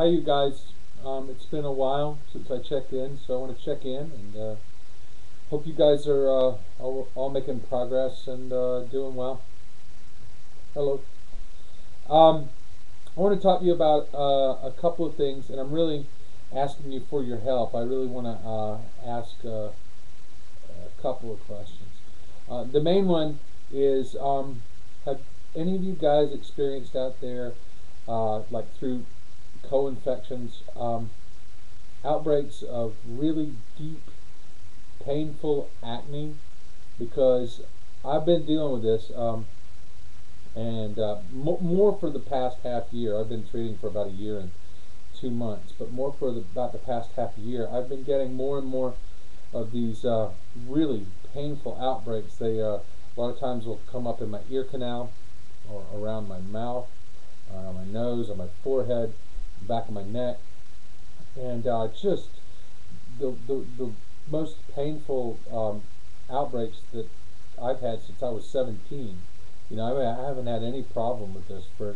Hi, you guys. It's been a while since I checked in, so I want to check in and hope you guys are all making progress and doing well. Hello. I want to talk to you about a couple of things, and I'm really asking you for your help. I really want to ask a couple of questions. The main one is have any of you guys experienced out there, like through co-infections, outbreaks of really deep, painful acne? Because I've been dealing with this, and more for the past half year. I've been treating for about a year and 2 months, but more for about the past half a year. I've been getting more and more of these really painful outbreaks. They a lot of times will come up in my ear canal, or around my mouth, on my nose, on my forehead, back of my neck, and just the most painful outbreaks that I've had since I was 17. I haven't had any problem with this for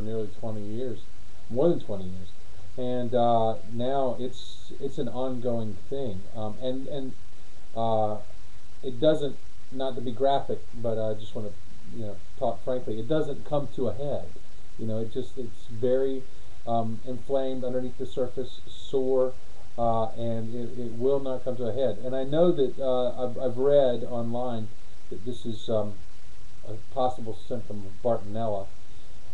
nearly 20 years, more than 20 years, and now it's an ongoing thing, and it doesn't, not to be graphic, but I just want to talk frankly. It doesn't come to a head. It's very inflamed underneath the surface, sore, and it will not come to a head. And I know that I've read online that this is a possible symptom of Bartonella.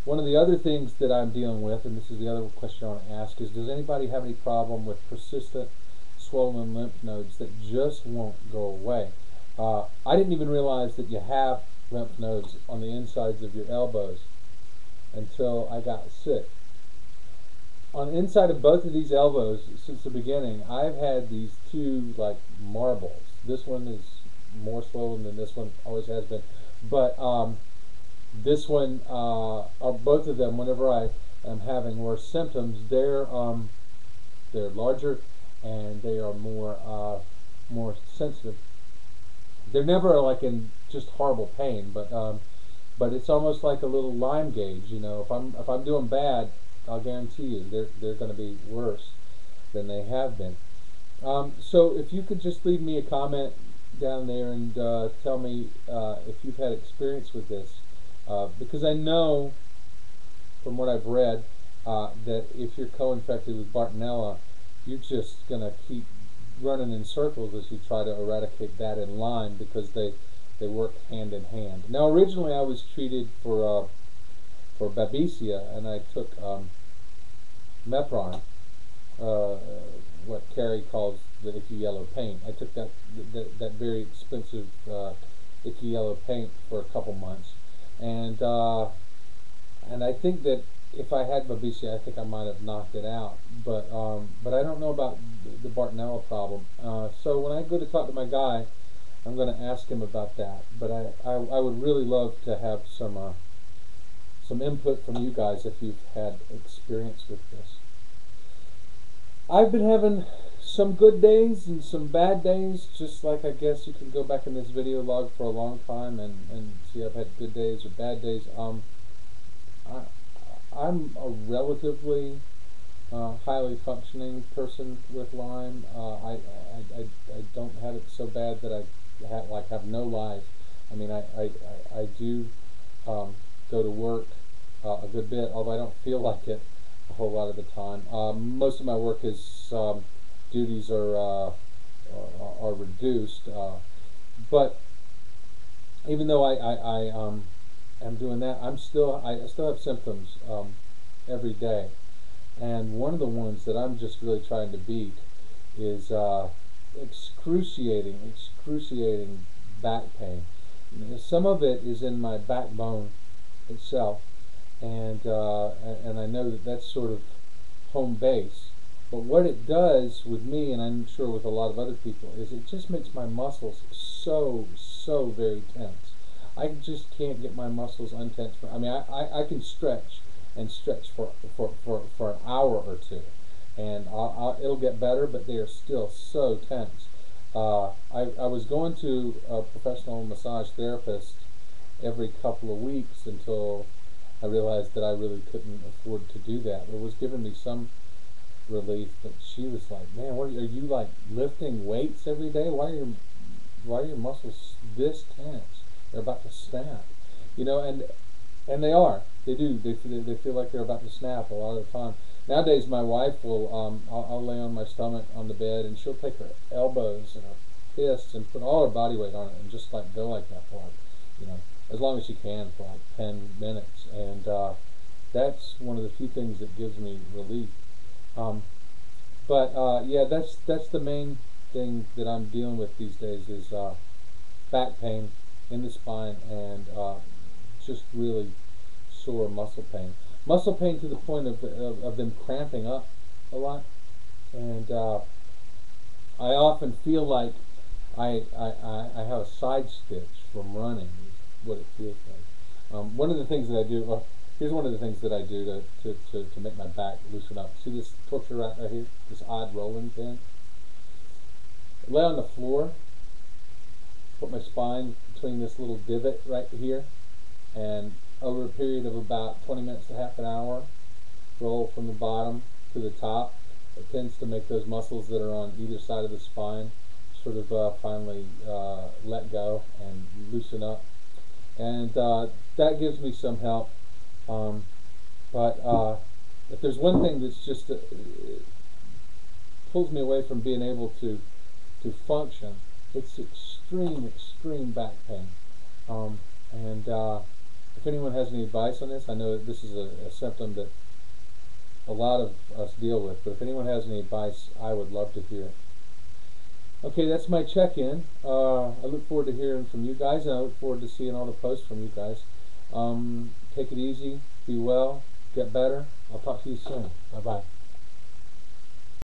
One of the other things that I'm dealing with, and this is the other question I want to ask, is does anybody have any problem with persistent swollen lymph nodes that just won't go away? I didn't even realize that you have lymph nodes on the insides of your elbows until I got sick. On the inside of both of these elbows, since the beginning, I've had these two like marbles. This one is more swollen than this one, always has been. But this one, or both of them, whenever I am having worse symptoms, they're larger and they are more sensitive. They're never like in just horrible pain, but it's almost like a little lime gauge. If I'm doing bad, I'll guarantee you they're going to be worse than they have been. So if you could just leave me a comment down there and tell me if you've had experience with this, because I know from what I've read that if you're co-infected with Bartonella, you're just going to keep running in circles as you try to eradicate that in Lyme, because they work hand in hand. Now, originally I was treated for babesia, and I took Mepron, what Carrie calls the icky yellow paint. I took that very expensive icky yellow paint for a couple months, and I think that if I had babesia, I think I might have knocked it out. But I don't know about the Bartonella problem. So when I go to talk to my guy, I'm going to ask him about that. But I would really love to have some input from you guys if you've had experience with this. I've been having some good days and some bad days, just like I guess you can go back in this video log for a long time and see I've had good days or bad days. I'm a relatively highly functioning person with Lyme. I don't have it so bad that I have no life. I mean, I do go to work a good bit, although I don't feel like it a whole lot of the time. Most of my work is duties are reduced, but even though I am doing that, I still have symptoms every day, and one of the ones that I'm just really trying to beat is excruciating back pain. Some of it is in my backbone itself, and I know that that's sort of home base. But what it does with me, and I'm sure with a lot of other people, is it just makes my muscles so very tense. I just can't get my muscles untensed. I mean, I can stretch and stretch for an hour or two, and it'll get better, but they are still so tense. I was going to a professional massage therapist every couple of weeks until I realized that I really couldn't afford to do that. It was giving me some relief. But she was like, "Man, what are you like lifting weights every day? Why are your muscles this tense? They're about to snap." You know, and they are. They do. They feel like they're about to snap a lot of the time. Nowadays, my wife will. I'll lay on my stomach on the bed, and she'll take her elbows and her fists and put all her body weight on it, and just like go like that for like, as long as she can for like 10 minutes. And that's one of the few things that gives me relief. Um, but yeah, that's the main thing that I'm dealing with these days is back pain in the spine and just really sore muscle pain. Muscle pain to the point of them cramping up a lot. And I often feel like I have a side stitch from running, is what it feels like. One of the things that I do, well, here's one of the things that I do to make my back loosen up. See this torture rack right here? This odd rolling pin? I lay on the floor, put my spine between this little divot right here, and over a period of about 20 minutes to half an hour, roll from the bottom to the top. It tends to make those muscles that are on either side of the spine sort of finally let go and loosen up. And that gives me some help. But if there's one thing that's just pulls me away from being able to function, it's extreme back pain. And if anyone has any advice on this, I know that this is a symptom that a lot of us deal with, but if anyone has any advice, I would love to hear it. Okay, that's my check-in. I look forward to hearing from you guys, and I look forward to seeing all the posts from you guys. Take it easy, be well, get better. I'll talk to you soon. Bye-bye.